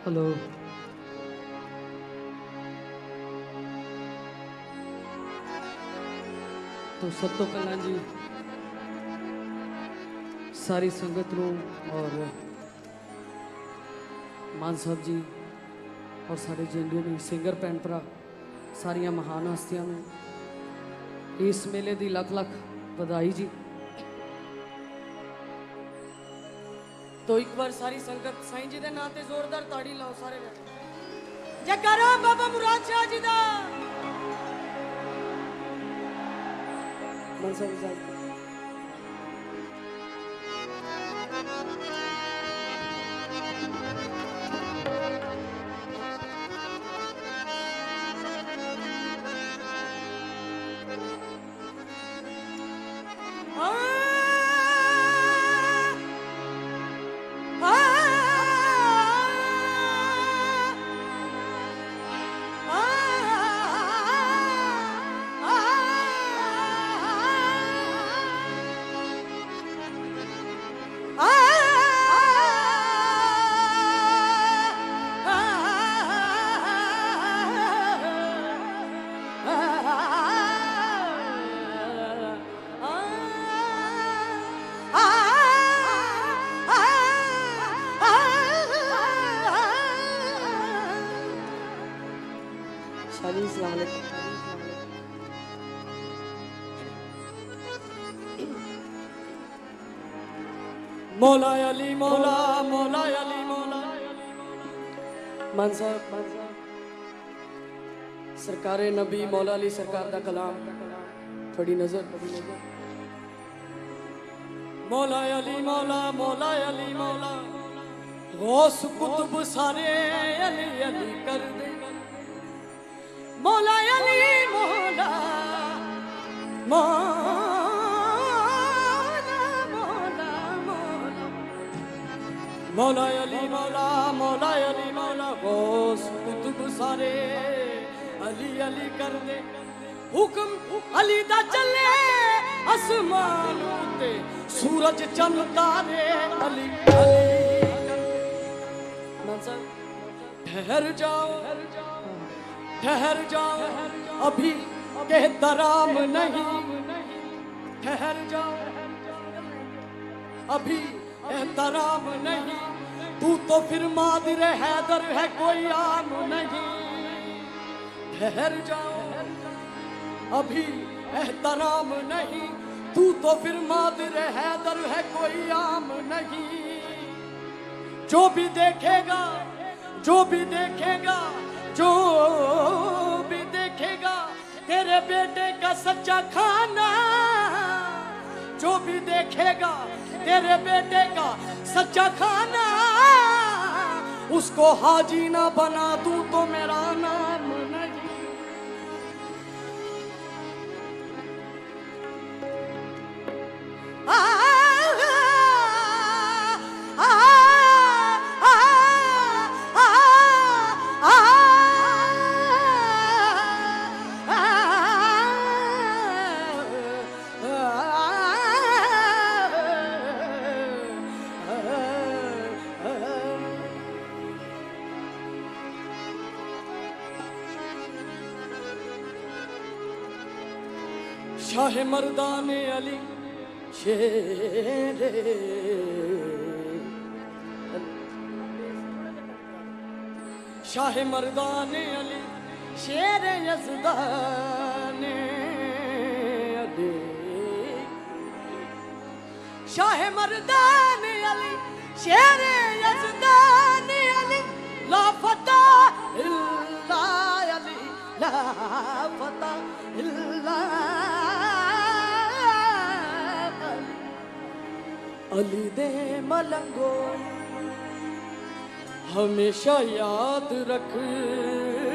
Hello. तो सब तो पहला जी सारी संगत नूं और मान साहब जी और सारे जिंदे भी सिंगर भैन भरा सारिया महान हस्तियां नूं इस मेले की लख लख बधाई जी। तो एक बार सारी संगत साईं जी के नाम से जोरदार ताड़ी लाओ सारे जयकारा बाबा मुराद शाह जी दा। मौला अली मौला मौला अली मौला मान साहब सरकार नबी मौला अली सरकार दा कलाम थोड़ी नजर मौला अली मौला मौला अली मौला गौस कुतुब सारे अली अली कर दे मौला अली मौला मौला मौला अली मौला मौला अली मौला गौस कुतुब सारे अली अली कर दे हुक्म अली दा चले आसमान उते सूरज चंद तारे अली अली ठहर जाओ अभी एहतराम नहीं ठहर जाओ अभी एहतराम नहीं तू तो फिर मादिर हैदर है कोई आम नहीं ठहर जाओ अभी एहतराम नहीं तू तो फिर मादिर हैदर है कोई आम नहीं जो भी देखेगा जो भी देखेगा जो भी देखेगा तेरे बेटे का सच्चा खाना जो भी देखेगा तेरे बेटे का सच्चा खाना उसको हाजी ना बना दूं तो मेरा नाम नहीं शाह मर्दान अली शेरे शाह मर्दान अली शेर यज़दान अली शाह मर्दान अली शेर यज़दान अली ला फता इल्ला अली ला फता इल्ला अली दे मलंगो हमेशा याद रखना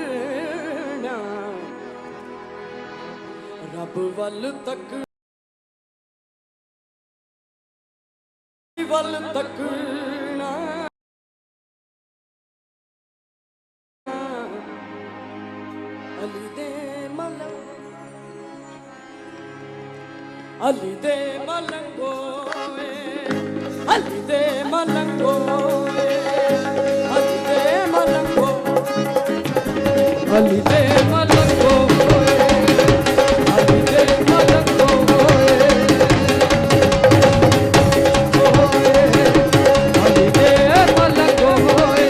रब वल तकना अली दे मलंगो अली दे मलंगो अली दे मलंगो अली दे मलंगो होए, अली दे मलंगो होए, अली दे मलंगो होए।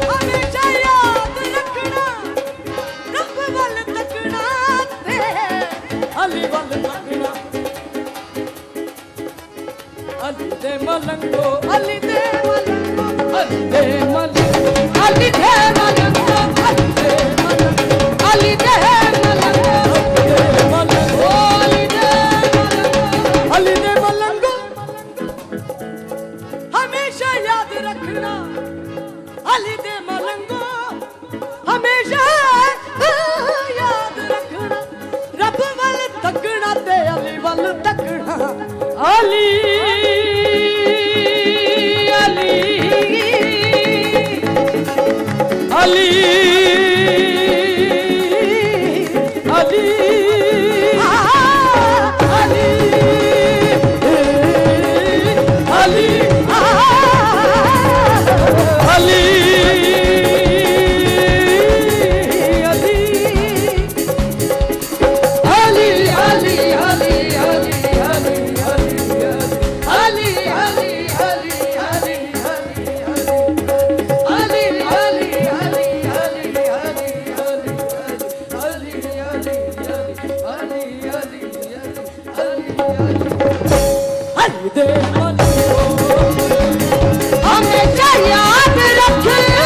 हमेशा याद रखना रब वल तकना ते अली वल तकना, अली दे मलंगो, अली दे मलंगो, अली दे मलंगो, अली दे मलंगो, अली दे मलंगो, अली दे मलंगो, अली दे मलंगो हमेशा याद रखना अली दे मलंगो हमेशा याद रखना रब वल तकना ते अली वल तकना अली अली अली अली अली अली दे हमेशा याद रखना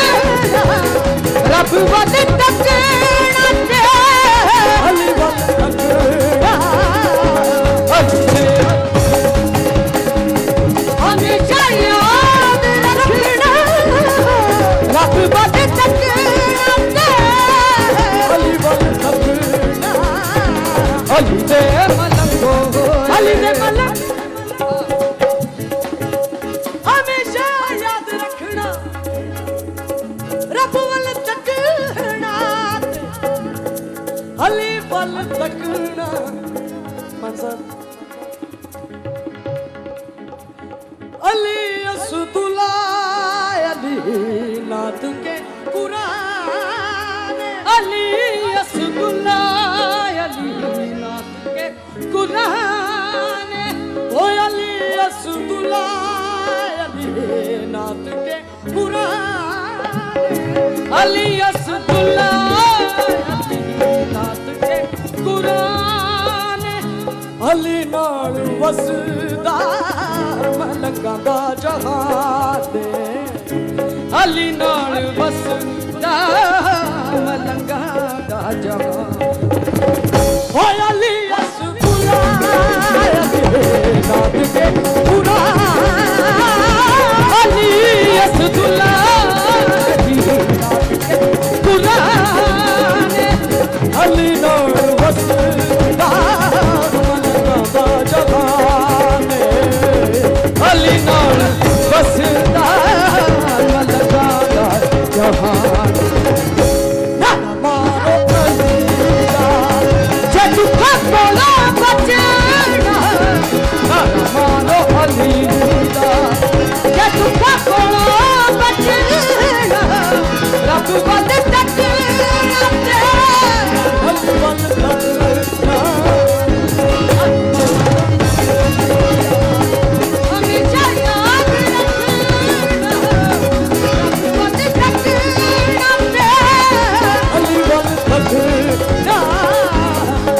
रब वल तकना ते अली वल तकना, हमेशा याद रखना रब वल तकना ते अली वल तकना, अली दे मलंगो, अली दे मलंगो हमेशा याद रखना रब वल तकना अली वल तकना। अली असदुल्ला अली नात के कुरान, अली असदुल्ला अली नात के कुरान, ओ अली असदुल्ला अली नात के कुरान, अली असदुल्ला अली नात के कुरान, अली नाल वसदा मलंगा दा जहान, अली नाल वसदा मलंगा दा जहान, ओ अली असदुल्ला अली नात के कुरान, अली असदुल्ला अली नात के कुरान, अली नाल वसदा मलंगा दा जहान, अली नाल वसदा मलंगा दा जहान। मारो अली दा जे दुखा कोला बचना, मारो अली दा जे दुखा कोला बचना, रब वल तकना ते अली वल तकना, हमेशा याद रखना रब वल तकना ते अली वल तकना,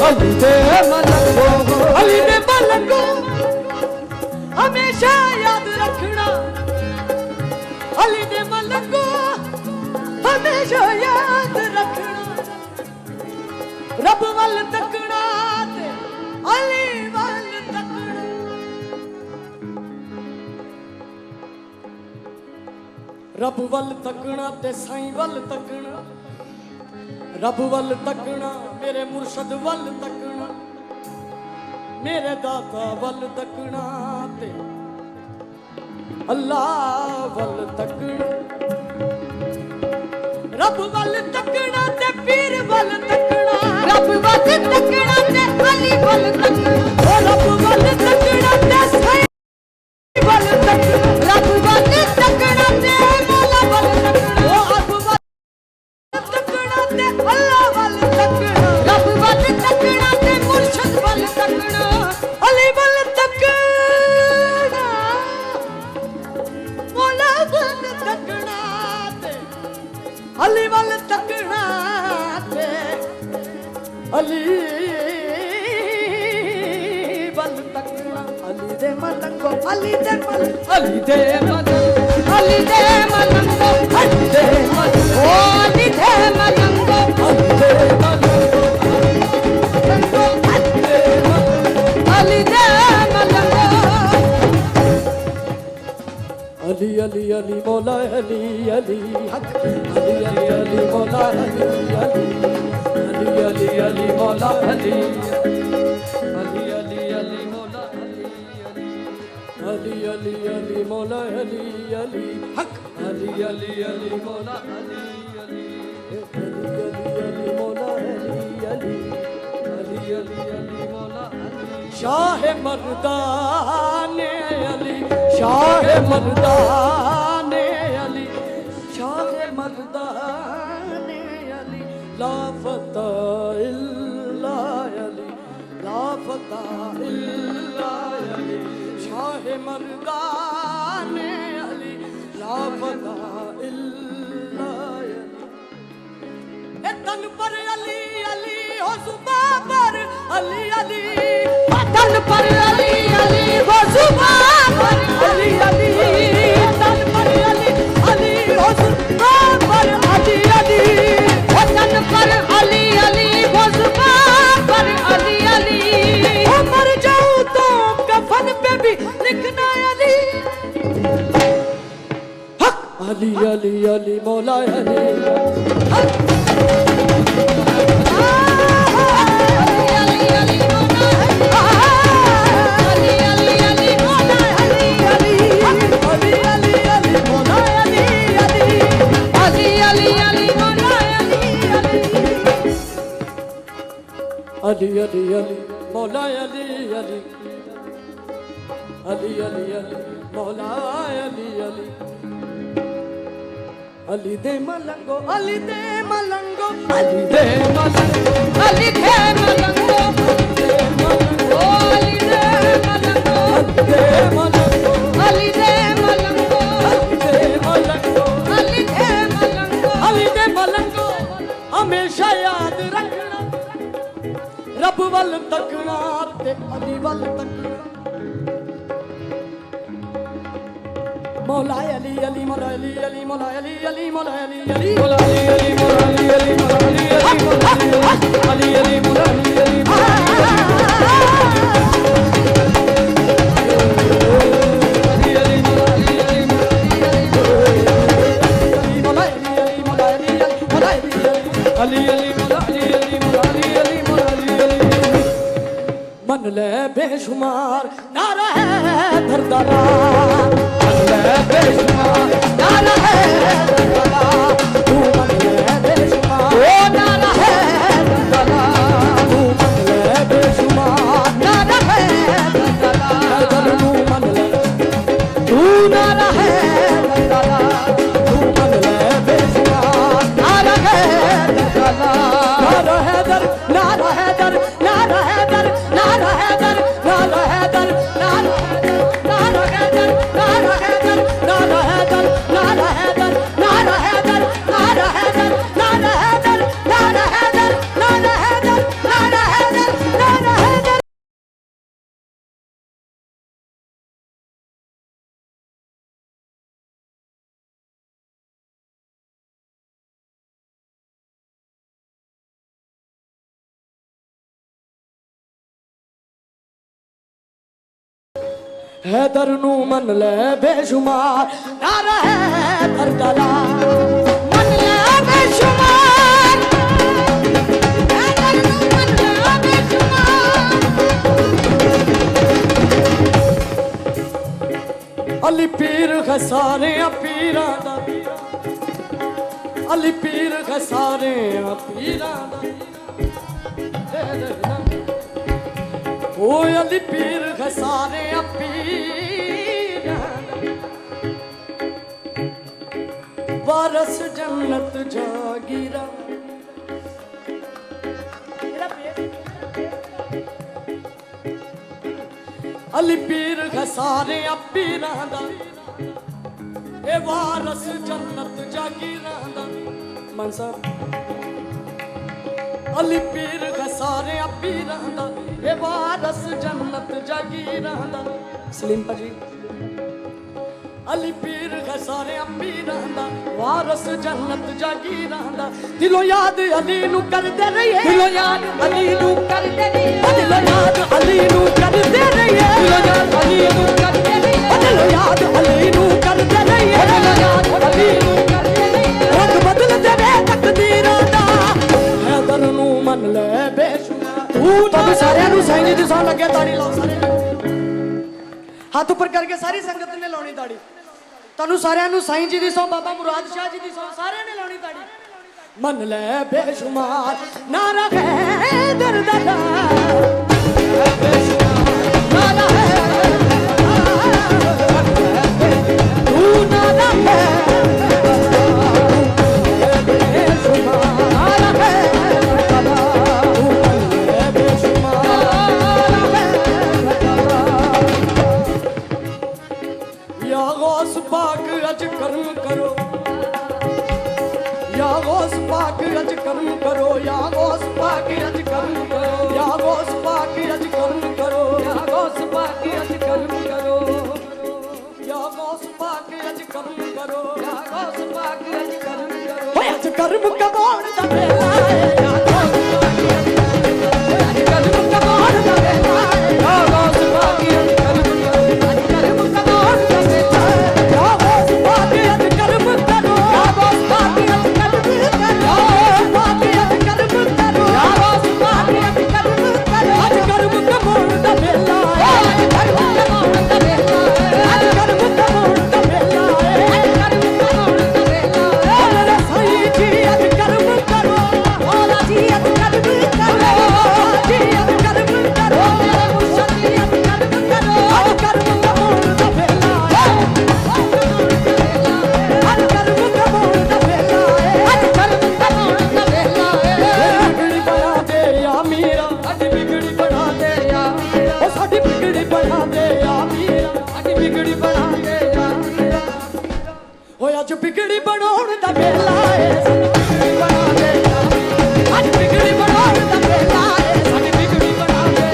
अली दे मलंगो, अली दे मलंगो हमेशा याद रखना अली दे मलंगो हमेशा याद रखना रब वल तकना ते अली वल तकना रब वल तकना ते साईं वल तकना, रब वल तकना मेरे मुर्शद वल तकना, मेरे दाता वल तकना ते अल्लाह वल तकना, रब वल तकना ते पीर वल तकना रब वल तकना ते अली वल तकना ओ रब वल तकना ते साईं वल तकना रब वल तकना ते अली दे मलंगो अली दे मलंगो अली दे मलंगो अली दे मलंगो ओ अली दे मलंगो अली दे मलंगो अली दे मलंगो अली अली अली मौला अली अली हक अली अली अली मौला अली अली अली अली अली मौला अली अली अली अली मौला अली अली अली अली मौला अली अली हक अली अली अली मौला अली अली अली अली मौला अली अली अली अली अली मौला अली शाह मर्दाने अली शाह मर्दाने अली शाह मर्दाने अली ला फता इल्ला अली ला फता इल्ला अली शाह मर्दाने अली ला फता इल्ला अली ए तन पर अली अली हो जुबान पर अली अली तन पर अली अली वो जुबान पर अली अली तन पर अली अली वो जुबान पर अली अली तन पर अली अली वो जुबान पर अली अली ओ मर जाऊं तो कफन पे भी लिखना अली हक अली अली अली मौला अली हक अली अली अली मौला अली अली अली अली अली मौला अली अली अली दे मलंगो अली दे मलंगो अली दे मलंगो अली दे मलंगो ओ अली दे मलंगो अली दे मलंगो अली दे मलंगो अली दे मलंगो अली दे मलंगो अली दे मलंगो हमेशा याद रखना रब वल तकना ते अली वल तकना मौला अली अली मौला अली अली मौला अली अली मौला अली अली मौला अली अली मौला अली अली मौला अली अली मौला अली अली मौला अली अली मौला मन ले बेशुमार ना रहे दरदरा मन ले बेशुमार ना रहे दरदरा तू मन ले बेशुमार ओ ना रहे दरदरा तू मन ले बेशुमार ना रहे दरदरा तू मन ले तू ना रहे दरदरा तू मन ले बेशुमार ना रहे दरदरा ना रहे दर ना रहे दर ना रहे दर ना रहे दर ना रहे दर ना रहे दर ना रहे दर ना रहे दर ना रहे दर ना रहे दर ना रहे दर ना रहे दर ना रहे दर ना रहे दर ना रहे दर ना रहे दर हैदर नू मन ले बेशुमार ना रहे दरदरा मन ले बेशुमार हैदर नू मन ले बेशुमार अली पीर खसारे पीरा दा अली पीर खसारे पीरा दा ओ अली पीर खसारे पीरा वारस जन्नत जागीरा अली पीर खसारे पीरा दा ए वारस जन्नत जागीरा दा मन साहब अली पीर सारे पीरां दा ए वारस जन्नत जागीरां दा सलीम भाजी अली पीर सारे पीरां दा वारस जन्नत जागीरां दा दिलों याद अली नू करदे रहिए दिलों याद अली नू करदे रहिए दिलों याद अली नू करदे रहिए दिलों याद अली नू करदे रहिए दिलों याद अली नू करदे रहिए दिलों याद अली नू करदे रहिए रंग बदल देवे तकदीरां दा हैदर नू मन ले बेशुमार तू तो सारे नू साईं जी दी सौं लगे ताड़ी लाओ सारे हाथ ऊपर करके सारी संगत ने लाउणी ताड़ी तानू सारिਆਂ ਨੂੰ साईं जी दी सौं बाबा मुराद शाह जी दी सौं सारिਆਂ ने लाउणी ताड़ी मन ले बेशुमार नारा है दर्द दा बेशुमार नारा है तू नारा है कर्म करो या गौस पाक अज कर्म करो या गौस पाक अज कर्म करो या गौस पाक अज कर्म करो या गौस पाक अज कर्म करो या गौस पाक अज कर्म करो या गौस पाक अज कर्म करो ओए अज कर्म कमाउण दा वेला है या गौस पाक अज कर्म कमाउण दा वेला है या गौस पाक अज कर्म करो अज कर्म कमाउण दा वेला है बिगड़ी बनाउण दा वेला है बिगड़ी बना दे आज बिगड़ी बनाउण दा वेला है साडी बिगड़ी बना दे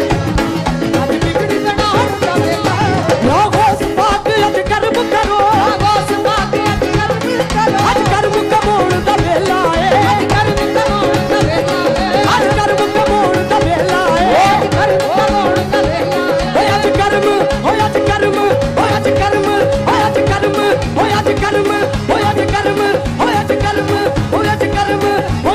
आज बिगड़ी बनाउण दा वेला है या गौस पाक अज कर्म करो या गौस पाक अज कर्म करो आज कर्म कमाउण दा वेला है आज कर्म कमाउण दा वेला है आज कर्म कमाउण दा वेला है आज कर्म कमाउण दा वेला है आज कर्म हो आज कर्म हो आज कर्म हो आज कर्म हो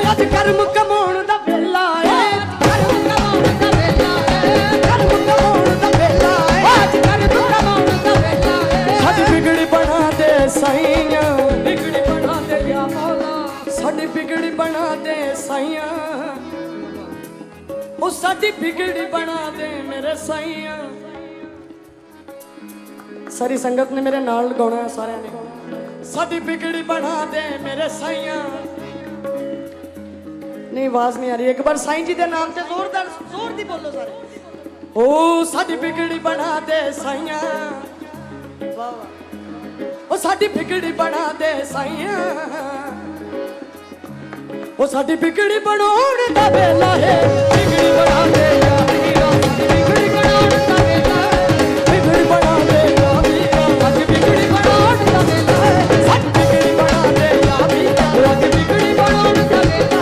आज कर्म कर्म कमाउण दा वेला है कर्म कमाउण दा वेला है कर्म कमाउण दा वेला है आज कर्म कमाउण दा वेला है साडी बिगड़ी बना दे साईं बिगड़ी बना दे या मौला साडी बिगड़ी बना दे साईं ओ साडी बिगड़ी बना दे मेरे साईं सारी संगत ने मेरे नाल गाना है सारे ने साडी बिगड़ी बना दे मेरे साईं नहीं आवाज नहीं आ रही एक बार साईं जी दे नाम ते जोरदार जोर दी बोलो सारे ओ साडी बिगड़ी बना दे साईं वाह वाह ओ साडी बिगड़ी बना दे साईं ओ साडी बिगड़ी बनाउण दा वेला है बिगड़ी बना दे या मीरा बिगड़ी बनाउण दा वेला है बिगड़ी बना दे या मीरा आज बिगड़ी बनाउण दा वेला है साडी बिगड़ी बना दे या मीरा आज बिगड़ी बनाउण दा वेला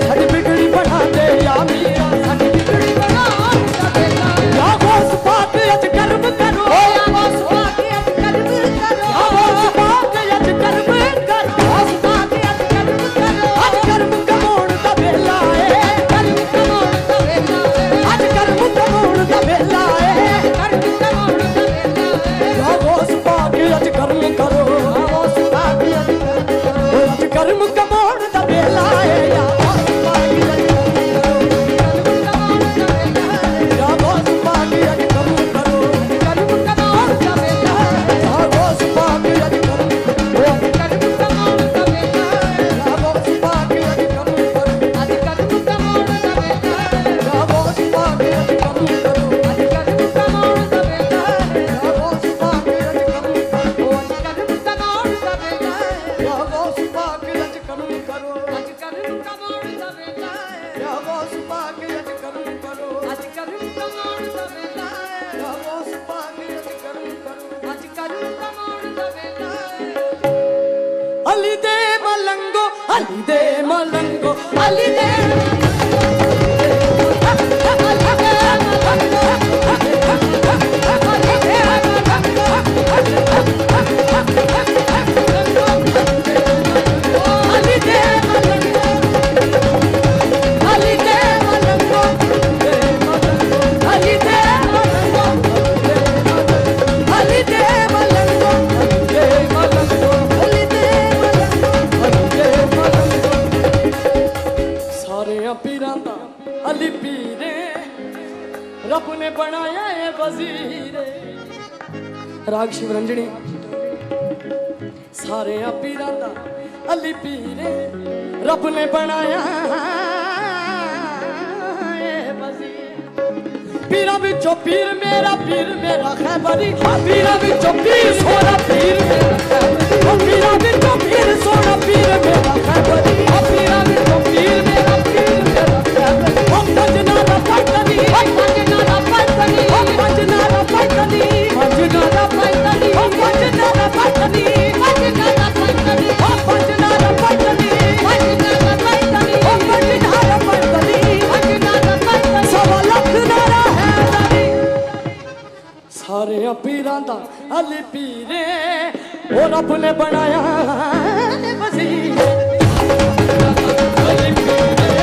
है बिगड़ी बना दे या मीरा साडी बिगड़ी बनाउण दा वेला या गौस पाक अज कर्म करो या गौस पाक अज कर्म करो या गौस पाक अज कर्म करो गौस पाक अज कर्म करो आज कर्म कमाउण दा वेला है कर्म कमाउण दा वेला है आज कर्म अली दे मलंगो अली दे मलंगो अली दे अली पीरे रब ने बनाया है वजीरे राग शिवरंजनी सारे पीरां दा अली पीरे रब ने बनाया है वजीर पीरा विचों पीर मेरा खैबरी पीरा विचों पीर सोना पीर मेरा खैबरी पीरा विचों पीर सोना पीर मेरा खैबरी पीरा विचों पीर मेरा खैबरी मंजनारा पैतनी मंजनारा पैतनी मंजनारा पैतनी मंजनारा पैतनी मंजनारा पैतनी मंजनारा पैतनी मंजनारा पैतनी मंजनारा पैतनी मंजनारा पैतनी मंजनारा पैतनी सवा लख नारा है सारे पीरां दा अली पीरे ओ रब ने बनाया वजीर अली पीरे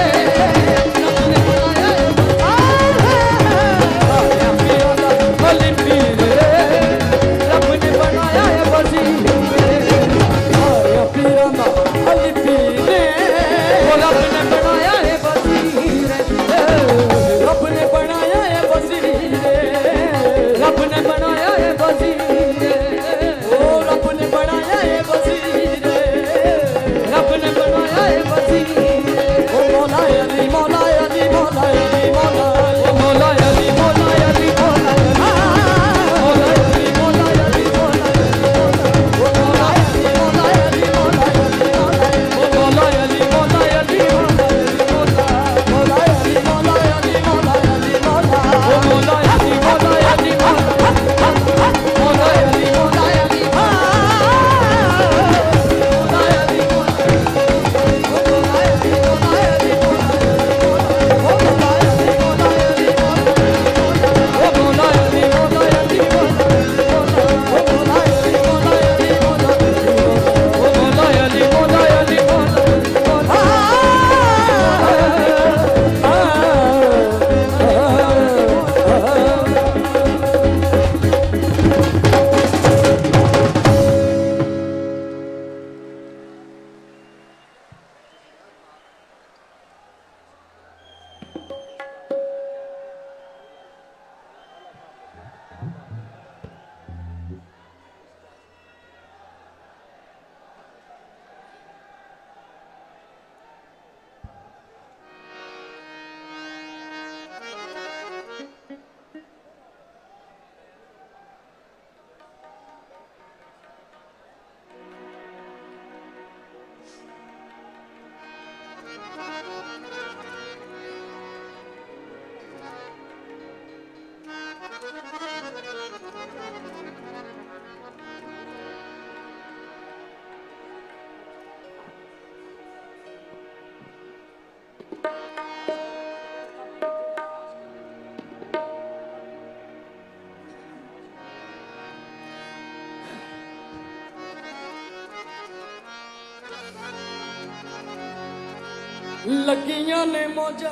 लगियां ने मौजा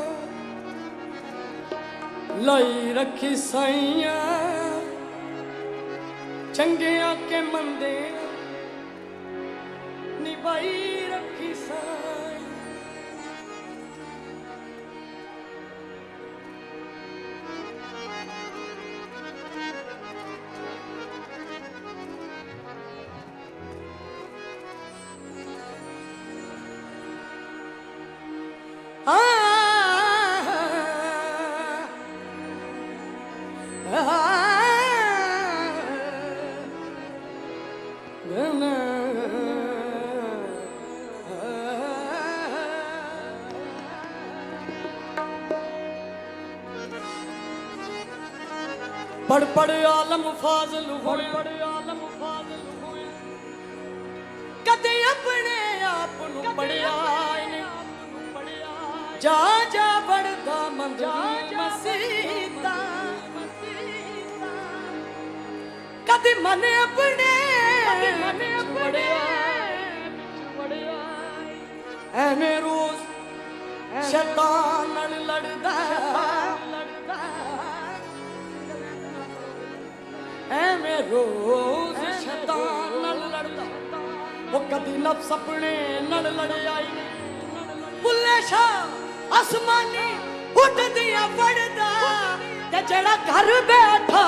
लाई रखी साइया चंगिया के मंदे निभाई रखी साई पढ़ पढ़ आलम फाजल होया कदे अपने पढ़िया जा जा बढ़दा मंदिर मसीता कदी मन अपने एवें रोज शैतान नाल लड़दा एवें रोज शैतान नाल लड़दा वो कदी नफ्स अपने नाल लड़ आई बुल्ले शाह आसमानी उठ दिया पड़दा ते जेड़ा घर बैठा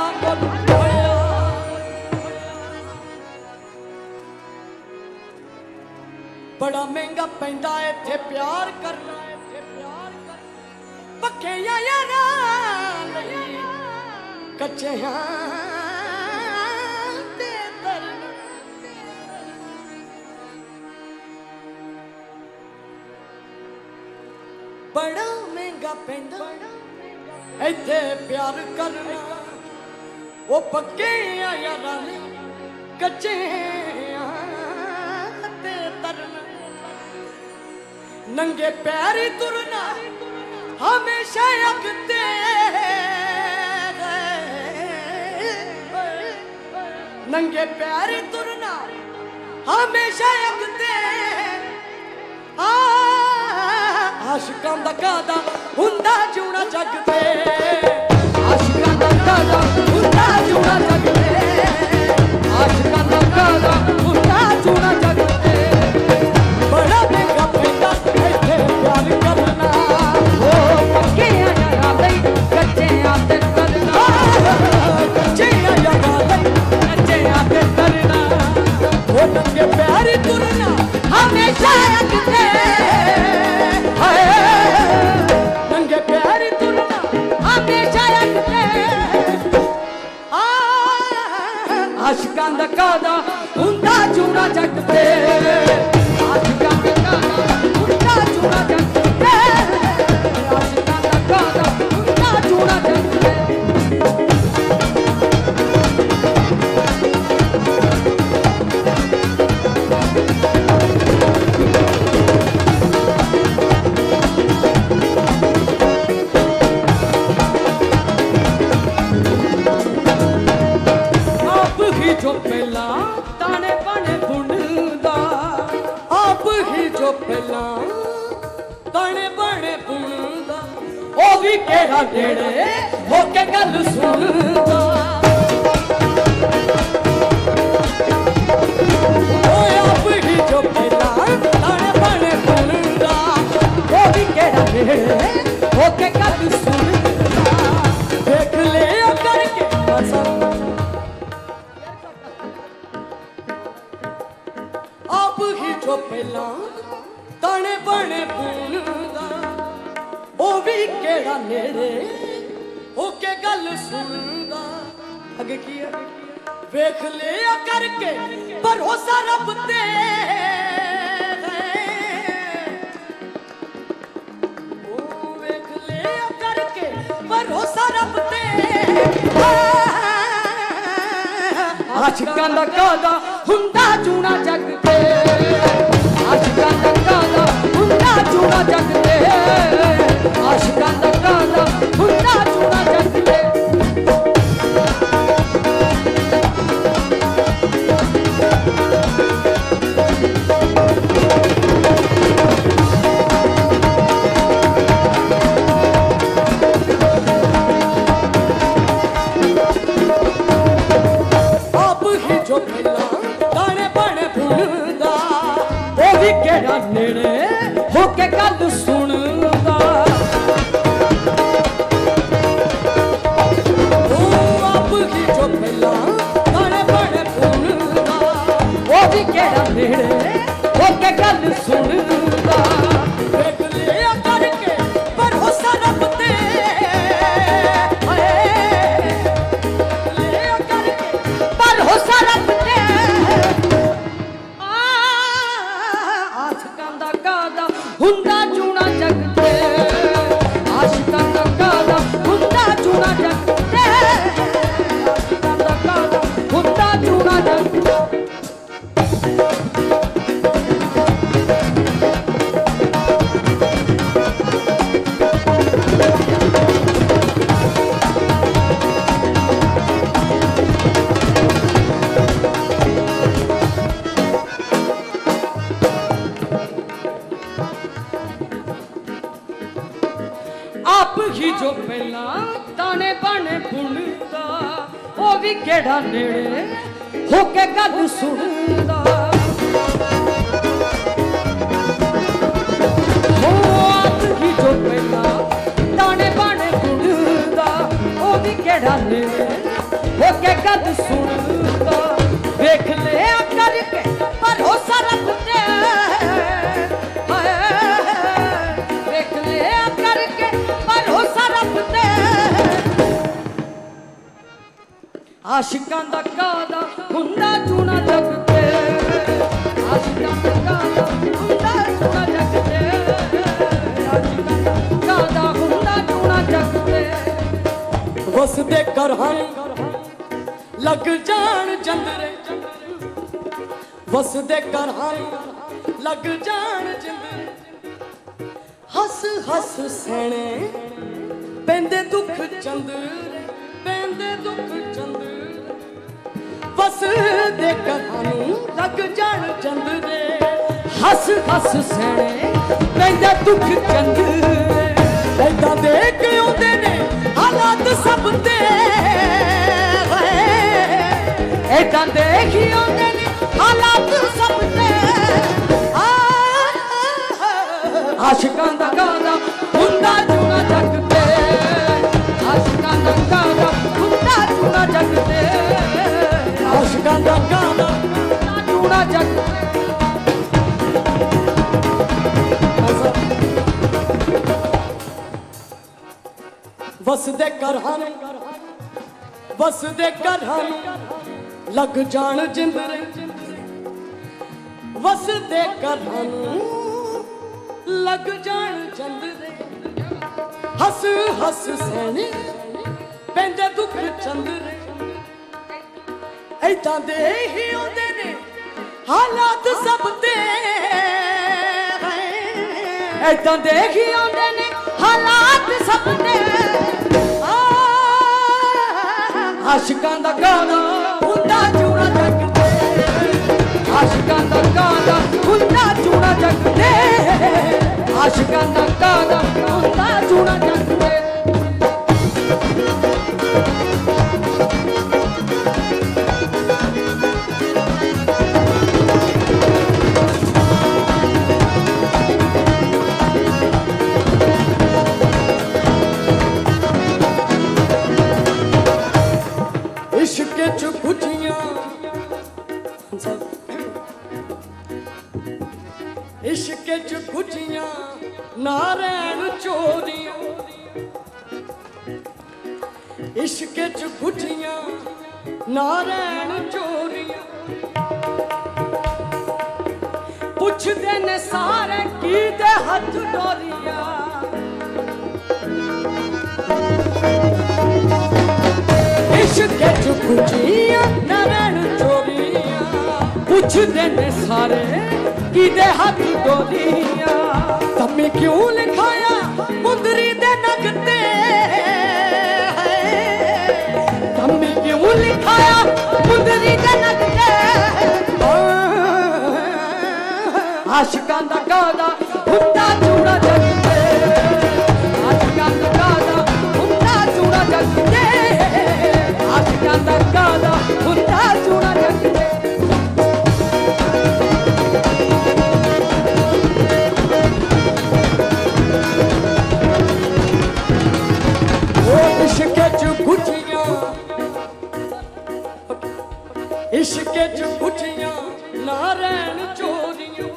बड़ा महंगा पैंदा इत्थे प्यार करना पक्के यारा कच्चे बड़ा महंगा पैंदा इत्थे प्यार करना वो पक्के यारा कच्चे नंगे पैरी तुरना हमेशा अगते नंगे पैरी तुरना हमेशा अगते आशिकां दा कादा हुंदा जूना जगते आशिकां दा कादा हुंदा जूना जगते आशिकां दा कादा हुंदा जूना जगते बड़ा महंगा पैंदा इत्थे प्यार करना ओ पक्के यारा लई कच्चे आदत करना कच्चे यारा लई कच्चे आदत करना ओ नंगे प्यार तुरना हमेशा अगते हाय नंगे प्यार तुरना हमेशा अगते आशिकां दा कादा हुंदा जूना जगते जो पहला ताने बने बुनदा आप ही जो पहला ताने बने बुनदा ओ भी केड़ा नेड़े होके गल सुनदा ओ आप ही जो पहला ताने बने बुनदा ओ भी केड़ा नेड़े होके गल सुनदा देख ले करके पसंद आप ही जो पहला ताने बने बुनदा ओ भी केड़ा नेड़े होके गल सुनदा अगे की है वेख लिया करके भरोसा रब ते ओ वेख लिया करके भरोसा रब ते आशिकां दा कादा हुंदा जूना जगते आशिकां दा कादा हुंदा जूना जगते आशिकां दा कादा हुंदा जूना जगते जो पहला ताने बने बुनदा ओ भी केड़ा नेड़े होके गल सुनदा ओ आप ही जो पहला ताने बने बुनदा ओ भी केड़ा नेड़े होके गल सुनदा देख लिया करके भरोसा रब ते लिया करके भरोसा रब ते आशिकां दा कादा हुंदा जूना जगते आशिकां दा कादा हुंदा जूना जगते आशिकां दा कादा हुंदा जूना जगते जो पहला ताने बाने बुनदा ओ भी केड़ा नेड़े होके गल सुनदा हो आप ही जो पहला ताने बाने बुनदा ओ भी केड़ा नेड़े होके गल सुनदा देख ले करके भरोसा रखते देख ले करके भरोसा रखते आशिकां दा कादा हुंदा चूना जग ते आशिकां दा कादा हुंदा चूना जग ते आशिकां दा कादा हुंदा चूना जग ते वसदे करहन लग जान चंदरे वसदे करहन लग जान चंदरे हस हस सैने पेंदे दुख चंदरे पेंदे दुख चंदरे वसदे करहन लग जान चंदरे हस हस सैने पेंदे दुख चंदरे ऐदा देख आउंदे ने हालात सब ते ऐदा देखी आउंदे ने हालात सब ते आशिकां दा गाना हुंदा चूना जग ते आशिकां दा गाना हुंदा चूना जग ते आशिकां दा गाना चूना जग वसदे करहन वसदे करहन लग जान जिंदरे वसदे करहन लग जान चंदरे हस हस सैने पेंदे दुख चंदरे ऐदां दे ही आउंदे ने हालात सब ते ऐदां देखी आउंदे ने हालात सब ते आशिकां दा गाना हुंदा चूना जग ते आशिकां दा गाना हुंदा चूना जग ते आशिकां दा गाना हुंदा चूना जग ते इश्क च गुजियां इश्क च गुजियां नारैण चोरियां इश्क च गुजियां नारैण चोरियां पुछदे ने सारे की दे हथ डोरियां इश्क च गुजियां नारैण चोरियां पुछदे ने सारे की दे हथ डोरियां तम्मी क्यों लिखाया मुंदरी दे नग ते तम्मी क्यों लिखाया मुंदरी दे नग ते आशिकां दा गाना हुंदा चूना जग ते आशिकां दा गाना हुंदा चूना जग ते आशिकां दा गाना हुंदा चूना जग ते इश्क च गुजियां इश्क च गुजियां नारैण चोरियां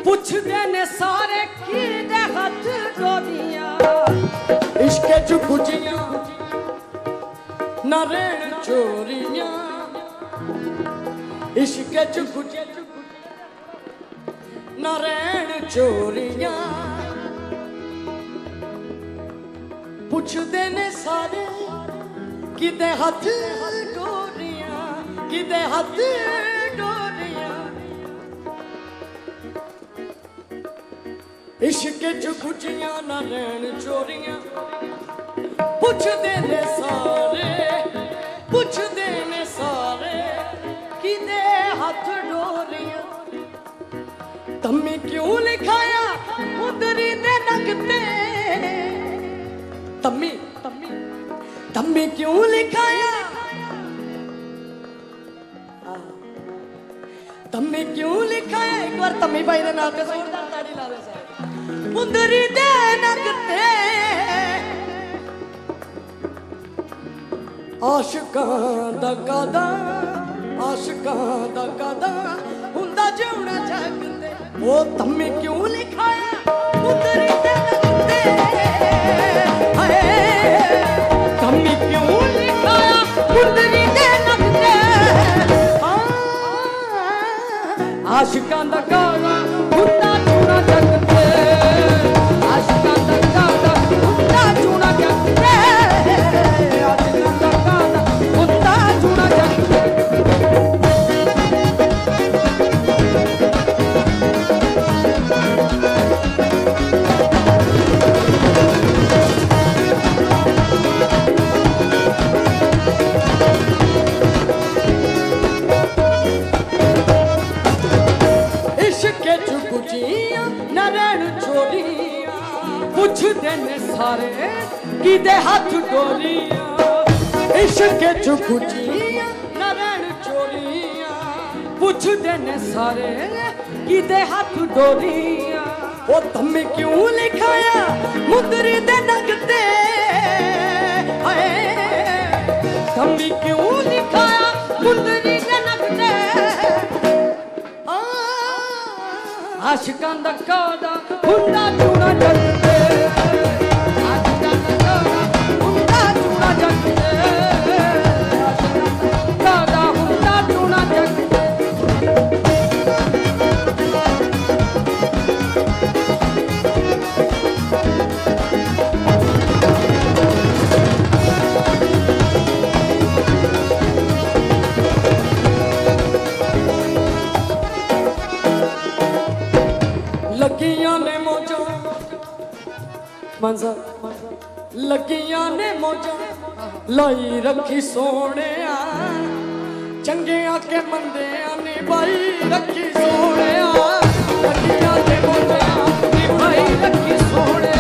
पुछदे ने सारे की दे हथ डोरियां इश्क च गुजियां नारैण चोरियां इश्क च गुजियां नारैण चोरियां पुछदे ने सारे किदे हथ डोरियां किदे हथ डोरियां इश्क च गुजियां नारैण चोरियां पुछदे ने सारे पुछदे ने सारे किदे हथ डोरियां तम्मी क्यों लिखाया उदरी दे नग ते तम्मी तम्मी क्यों लिखाया, तम्मी क्यों लिखाया। एक बार तम्मी भाई ने नाम ते जोरदार ताड़ी ला दे साहब। मुंदरी दे नगते आशिकां दा कादा, आशिकां दा कादा हुंदा जिउणा जग ते। ओ तम्मी क्यों लिखाया मुंदरी दे नगते, हाय तम्मी क्यों लिखाया मुंदरी दे नगते। आशिकां दा कादा हुंदा जिउणा जग ते, आशिकां दा कादा हुंदा जिउणा जग ते, आशिकां दा कादा हुंदा जिउणा जग ते। पुछदे ने सारे किदे हाथ डोरियां, इश्क चुकुचियां नरैन चोरियां। पुछदे ने सारे किदे हाथ डोरियां। ओ तम्मी क्यों लिखाया मुंदरी दे नगते, हाय तम्मी क्यों लिखाया मुंदरी दे नगते। आशिकां दा कादा हुंदा जिउणा जग ते, आशिकां दा कादा हुंदा जिउणा जग ते, आशिकां दा कादा हुंदा जिउणा जग ते। लगियां ने मौजा मंजा, लगियां ने मौजा लाई रखी सोने, चंगियां के मंदियां ने बाई रखी सोने। लगियां ने मौजा निभाई रखी सोने,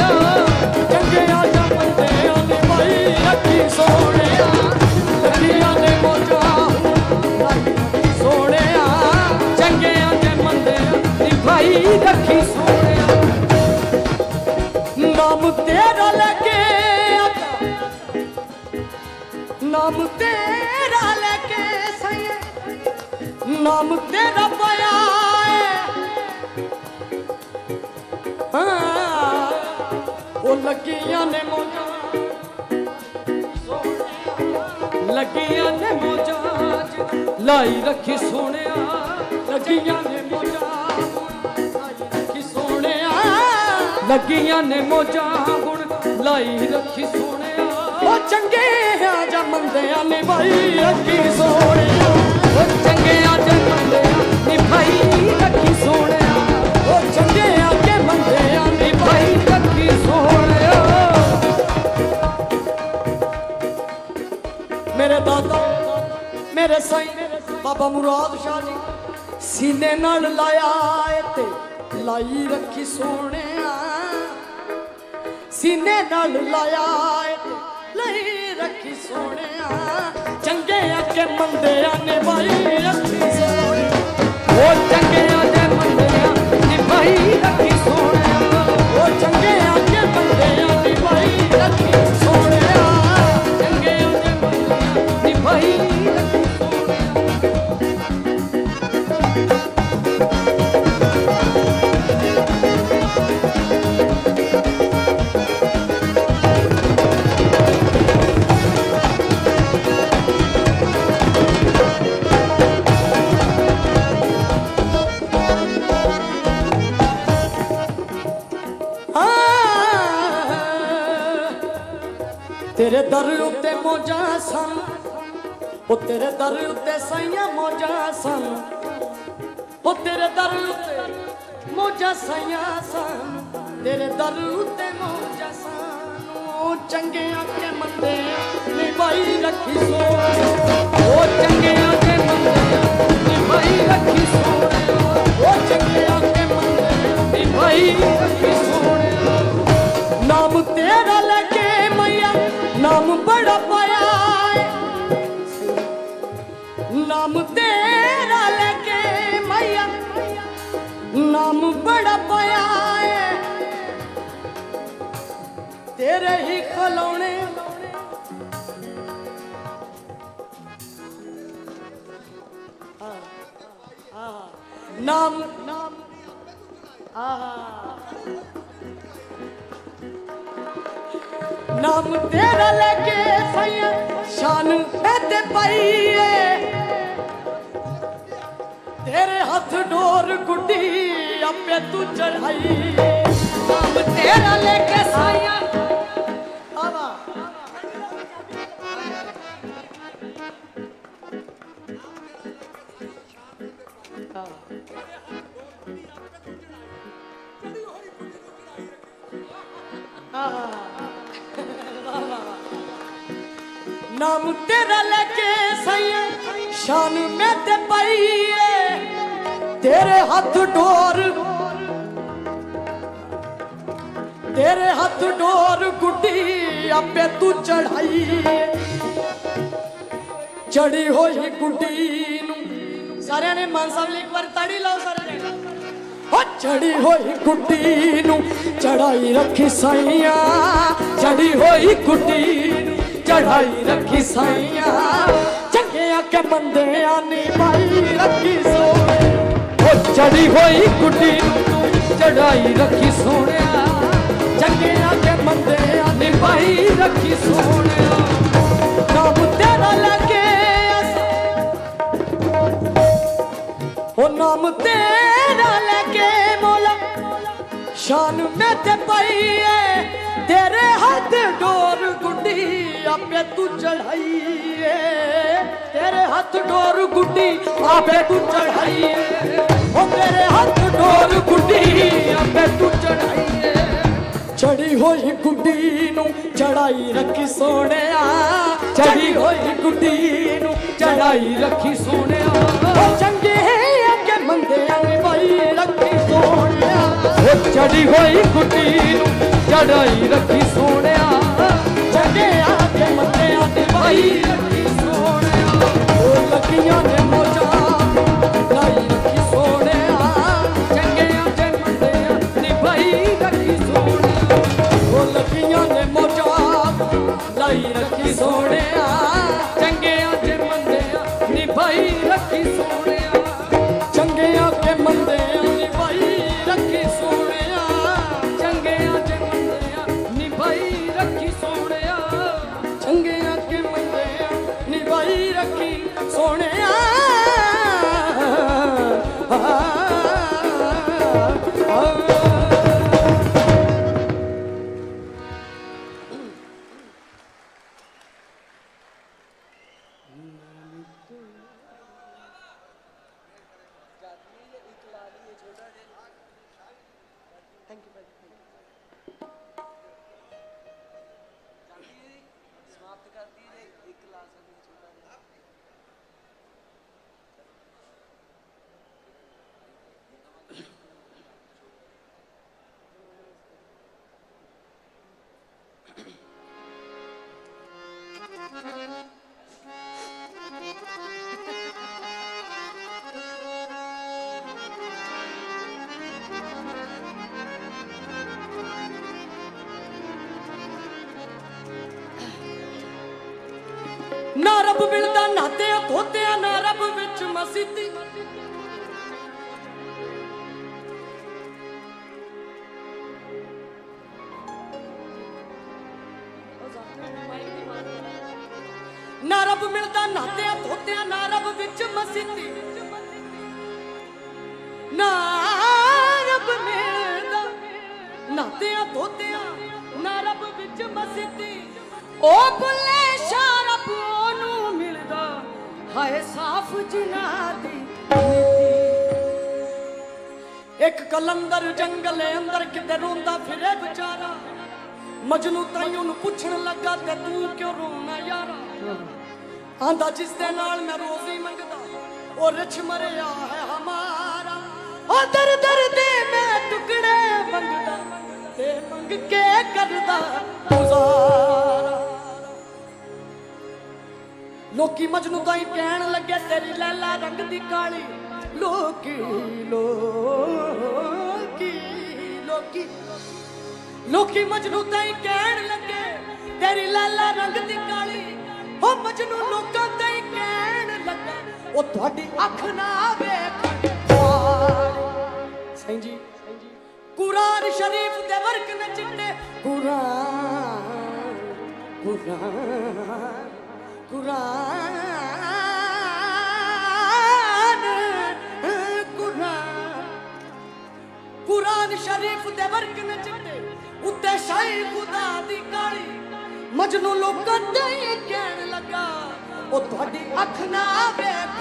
चंगियां के मंदियां ने बाई रखी सोने। लगियां ने मौजा लाई रखी सोने, चंगियां के मंदियां निभाई रखी सोने। नाम तेरा लेके नाम तेरा लेके सही, नाम तेरा पाया वो लगियां ने मौजा, लगियां ने मौजा लाई रखी सोने, लगियां ने मौजा लगियां ने मौजा गुण लाई रखी सोने। ओ चंगे आजा मंदियां ने भाई रखी सोने, ओ चंगे आजा मंदियां ने भाई रखी सोने, ओ चंगे आके मंदियां ने भाई रखी सोने। मेरे दादा मेरे साईं बाबा मुराद शाह जी सीने नाल लाया ते लाई रखी सोने, सीने नाल लाया लाई रखी सोने। चंगे आके मंदियां ने भाई रखी सोने, ओ चंगे आके मंदियां ने भाई रखी सोने, ओ चंगे आके मंदियां ने भाई रखी सोने, चंगे आके मंदियां ने भाई रखी सोने। तेरे दर उत्ते मौजा सन, ओ तेरे दर उत्ते साइयां मौजा सन, ओ तेरे दर उत्ते मौजा साइयां सन, तेरे दर उत्ते मौजा सन। ओ चंगे आके मंदे निभाई रखी सोने, ओ चंगे आके मंदे निभाई रखी सोने, ओ चंगे आके मंदे निभाई रखी सोने। नाम तेरा लेके मैं तेरे ही खिलौने नाम नाम नाम तेरा लेके सैया शान ते पाइए तेरे हाथ डोर गुड्डी अपे तू चढ़ाई नाम तेरा लेके सैया आवा नाम तेरा लेके सैया शान में ते पाइए तेरे हाथ डोर गुड्डी आपे तू चढ़ाई चढ़ी होई गुड्डी नू सारे ने मान साहब एक बार ताड़ी लाओ सारे ने चढ़ी होई गुड्डी नू चढ़ाई रखी साइया चढ़ी होई गुड्डी नू चढ़ाई रखी साइया चंगे के बंदे आनी पाई रखी सोने चढ़ी होई गुड्डी चढ़ाई रखी सोने चंगे के बंदे आनी पाई रखी सोने नाम तेरा लगे ओ नाम तेरा लगे मोला शान में ते पाइए तेरे हाथ डोर गुड्डी आपे तू चढ़ाइए तेरे हाथ डोर गुड्डी आपे तू चढ़ाइए ओ तेरे हाथ डोर गुड्डी आपे तू चढ़ाइए चढ़ी होई गुड्डी नू चढ़ाई रखी सोने चढ़ी होई गुड्डी नू चढ़ाई रखी सोने चंगे के मंदे भाई रखी सोने चढ़ी होई गुड्डी नू चढ़ाई रखी सोने चंगे के मंदे भाई रखी सोने लगियां ने मौजा लाई रखी सोने चंगे के मंदे भाई रखी सोने लगियां ने मौजा लाई रखी सोने चंगे के मंदे भाई रखी सोने चंगे के मंदे भाई रखी सोने चंगे के मंदे भाई रखी सोने चंगे के मंदे निभाई रखी सोने ना रब मिलदा नाते धोते ना रब विच मसीती ना रब मिलदा नाते धोते ना रब विच मसीती ना रब मिलदा नाते धोते ना रब विच मसीती ओ बुले शारब ओनू मिलदा हाय साफ जिना दी एक कलंदर जंगल अंदर किते रोंदा फिरे बेचारा मजनू ताई ओनू पुछण लगा ते तू क्यों रोना यारा आंदा जिस दे नाल मैं रोजी मंगदा ओ रिछ मरिया है हमारा ओ दर दर दे मैं टुकड़े मंगदा ते मंग के करदा गुजारा लोकी मजनू ताई कहन लगे तेरी लैला रंग दी काली लोकी लोकी लोकी लोकी मजनू ताई कहन लगे तेरी लाला रंग दी काली ओ मजनू लोकां ताई कहन लगा ओ तुहाडी अख ना वेख सही जी कुरान शरीफ दे वर्क न चिट्टे कुरान कुरान कुरान कुरान कुरान शरीफ दे वर्क न चिट्टे उत्ते शाही खुदा दी काली मजनू लोकां ते कहन लगा ओ तुहाडी अख ना वेख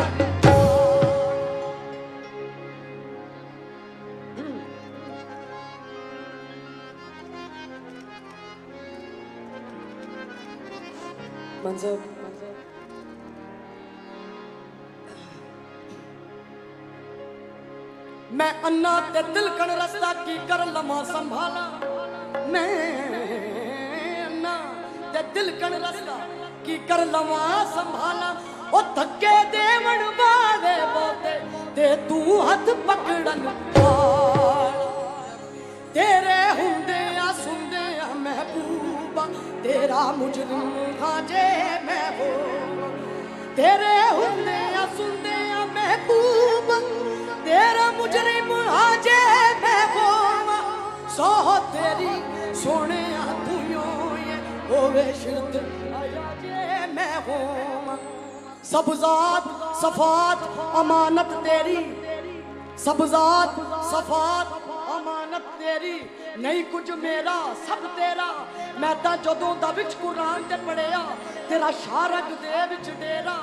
मंजर मैं अन्ना ते तिलकन रस्ता की कर लमा संभाला मैं अन्ना ते तिलकन रस्ता की कर लमा संभाला ओ धक्के देवण वाले बोते ते तू हथ पकड़न वाला तेरे हुंदे आ सुनदे आ महबूबा तेरा मुजरिम खाजे मैं हो तेरे हुंदे आ सुनदे आ महबूबा तेरा मुजरिम खाजे मैं हो सोह तेरी सोने आ तुयो ये होवे शिरत आया जे मैं हो सब जात सफात अमानत तेरी सब जात सफात अमानत तेरी नहीं कुछ मेरा सब तेरा मैं तां जदों दा विच कुरान ते पढ़िया तेरा शारग दे विच डेरा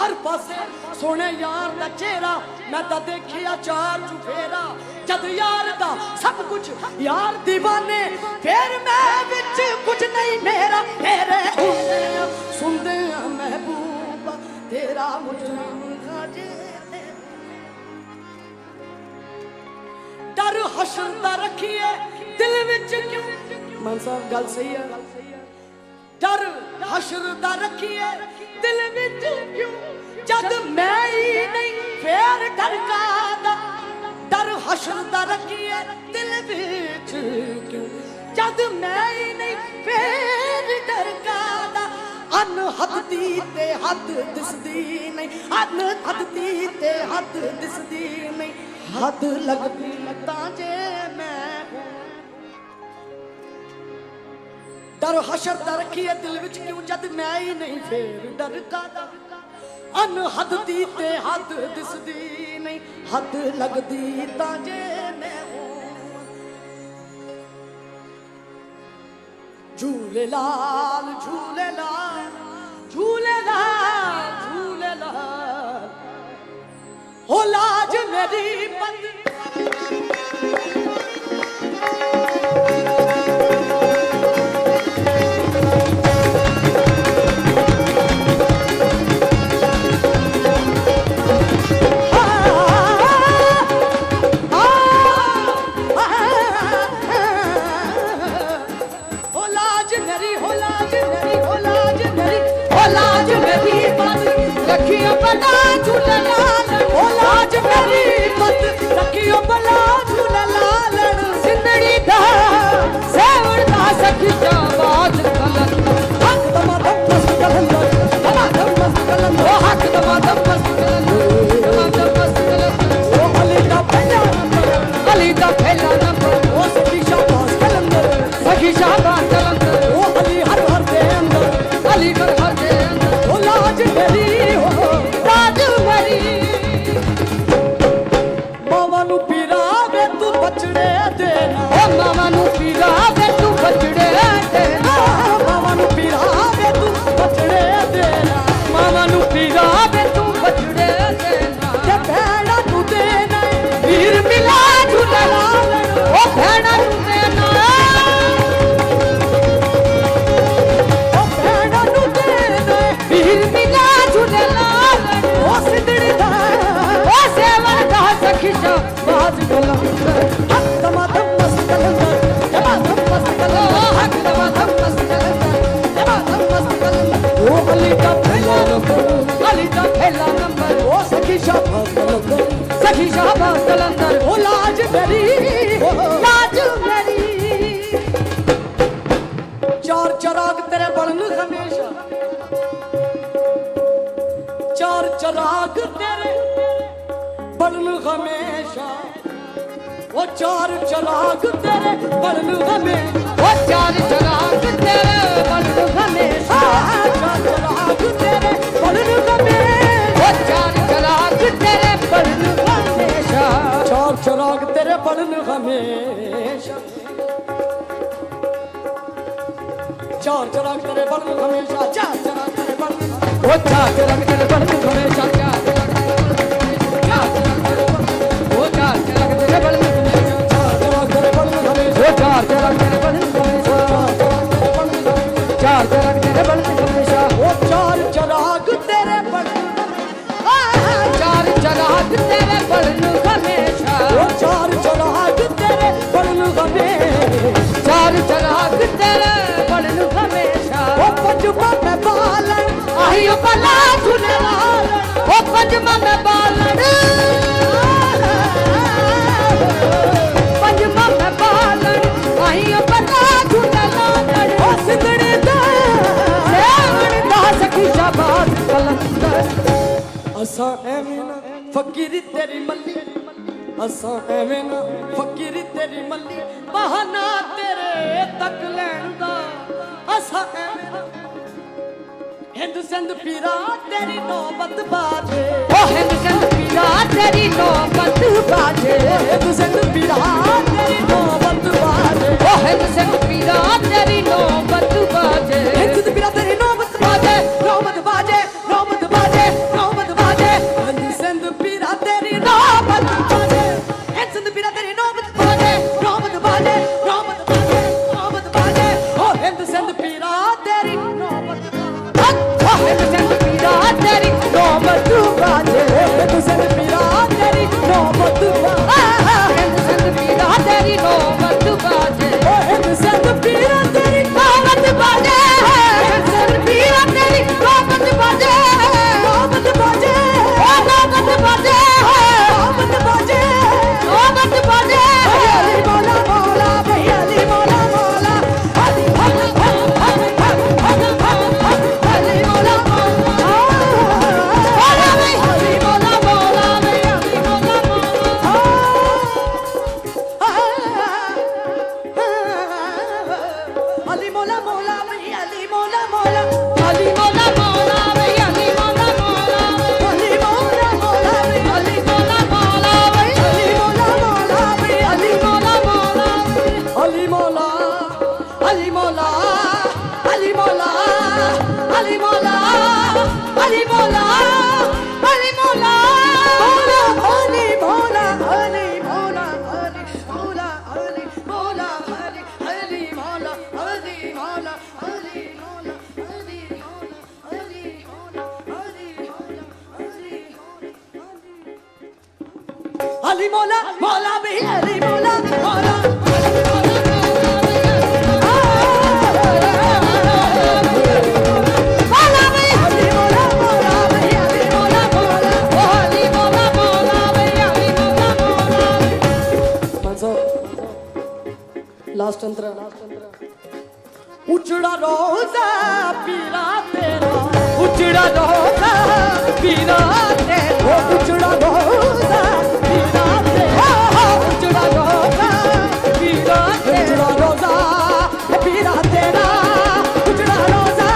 हर पासे सोने यार दा चेहरा मैं तां देखिया चार चुफेरा जद यार दा सब कुछ यार दीवाने फिर मैं विच कुछ नहीं मेरा तेरे हुंदे सुनदे महबूबा तेरा मुजरिम खाजे डर हशर दा रखिए दिल विच क्यों मान साहब गल सही है डर हशर दा रखिए दिल विच क्यों जद मैं ही नहीं फिर डर कादा डर हशर दा रखिए दिल विच क्यों जद मैं ही नहीं फिर डर कादा अनहद दी ते हद दिसदी नहीं अनहद दी ते हद दिसदी नहीं हद लगदी ताजे मैं डर हशर दा रखिए दिल विच क्यों जद मैं ही नहीं फिर डर कादा अनहद दी ते हद दिसदी नहीं हद लगदी ताजे मैं झूले लाल झूले लाल झूले लाल झूले लाल हो लाज मेरी बंद हमेशा वो चार चराग तेरे बलन हमेशा वो चार चराग तेरे बलन हमेशा चार चराग तेरे बलन हमेशा वो चार चराग तेरे बलन हमेशा चार चराग तेरे बलन हमेशा चार चराग तेरे बलन हमेशा चार चराग तेरे बलन वो चार चराग तेरे बलन हमेशा वो चार चराग तेरे बलन हमेशा वो चार चराग तेरे बलन हमेशा चार चराग तेरे बलन हमेशा वो चार चराग तेरे बलन चार चराग तेरे बलन हमेशा वो चार चराग तेरे बलन हमेशा चार चराग तेरे बलन हमेशा वो पंजमा में बालन आहियो पला झूले लालन वो पंजमा में बालन पंजमा में बालन आहियो पला झूले लालन वो सिंदड़ी दा सेवन दा सखी शाबाश कलंदर असा एवें ना फकीरी तेरी मल्ली असा एवें ना फकीरी तेरी मल्ली बहाना तेरे तक लैन दा असा एवें ना हिंद सिंध पीरा तेरी नौबत बाजे ओ हिंद सिंध पीरा तेरी नौबत बाजे हिंद सिंध पीरा तेरी नौबत बाजे ओ हिंद सिंध पीरा तेरी नौबत बाजे हिंद सिंध पीरा तेरी नौबत बाजे नौबत बाजे नौबत बाजे नौबत बाजे हिंद सिंध पीरा तेरी नौबत बाजे हिंद सिंध पीरा तेरी नौबत बाजे नौबत बाजे नौबत बाजे नौबत बाजे ओ हिंद सिंध पीरा तेरी नौबत ओ हिंद सिंध पीरा तेरी नौबत बाजे हिंद सिंध पीरा तेरी नौबत बाजे हिंद सिंध पीरा तेरी नौबत बाजे ओ हिंद सिंध पीरा तेरी नौबत बाजे हिंद सिंध पीरा तेरी नौबत बाजे नौबत बाजे ओ नौबत बाजे नौबत बाजे नौबत बाजे अली मौला मौला भैया अली मौला मौला अली अली मौला मौला अली मौला मौला अली मौला मौला अली मौला मौला भैया अली मौला मौला अली मौला मौला अली मौला मौला अली मौला मौला भैया अली मौला मौला अली मौला मौला भैया अली मौला मौला अली मौला अली मौला अली मौला अली मौला अली मौला अली मौला अली मौला अली मौला अली मौला अली मौला अली मौला अली मौला अली मौला अली मौला अली मौला अली मौला अली मौला मौला भी अली मौला मौला लास्ट अंतरा उचड़ा रोजा पीरा तेरा उचड़ा रोजा पीरा तेरा उचड़ा रोजा पीरा तेरा उचड़ा रोजा पीरा उचड़ा रोजा पीरा तेरा उचड़ा रोजा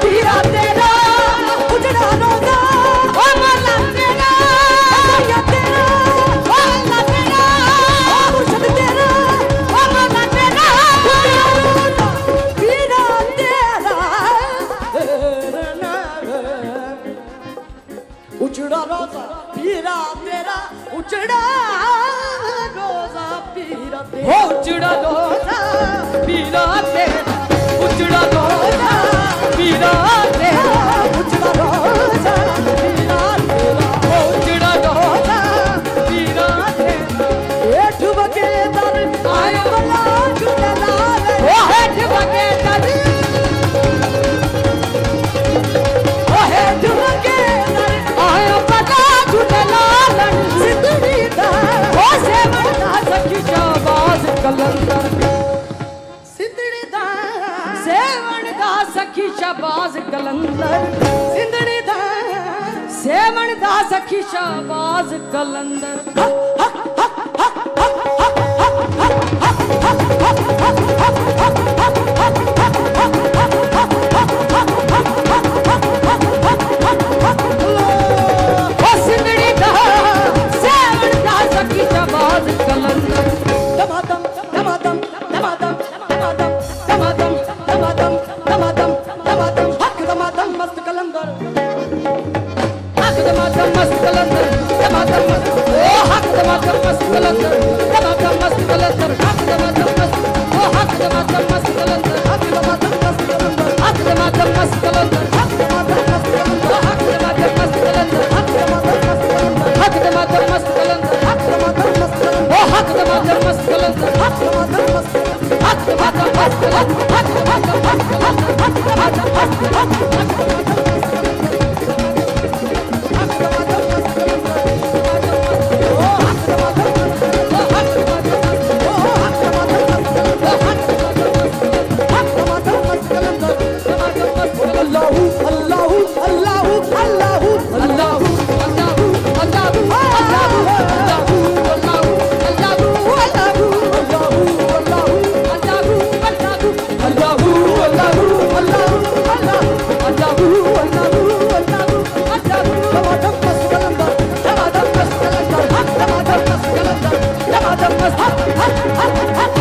पीरा तेरा उचड़ा रोजा ओ मौला तेरा या तेरा ओ मौला तेरा मुर्शद तेरा ओ मौला तेरा पीरा तेरा उचड़ा रोजा पीरा तेरा उचड़ा रोजा पीरा तेरा उचड़ा रोजा पीरा तेरा उचड़ा रोजा पीरा तेरा उचड़ा रोजा पीरा तेरा उचड़ा रोजा पीरा तेरा हेठ बके दर आयो बला झूला लाल ओ हेठ बके दर ओ हेठ बके दर आयो बला झूला लाल सिंदड़ी दा ओ सेवना सखी शाबाश कलंदर सिंदड़ी दा सेवन दा सखी शाबाश कलंदर सिंदड़ी दा सेवन दास की शाबाज कलंदर सिंदड़ी दा सेवन दास की शाबाज कलंदर दमादम दमादम दमादम दमादम दमादम दमादम दमादम दमादम हक दमादम मस्त कलंदर हक दमादम मस्त कलंदर दमादम मस्त ओ हक दमादम मस्त कलंदर दमादम मस्त कलंदर हक दमादम मस्त ओ हक दमादम मस्त कलंदर हक दमादम मस्त कलंदर हक दमादम मस्त कलंदर हक दमादम मस्त कलंदर ओ हक दमादम मस्त कलंदर हक दमादम मस्त कलंदर हक दमादम मस्त कलंदर हक दमादम मस्त कलंदर ओ हक दमादम मस्त कलंदर हक दमादम मस्त कलंदर हक दमादम मस्त कलंदर हक दमादम मस्त कलंदर हक दमादम मस्त कलंदर Hak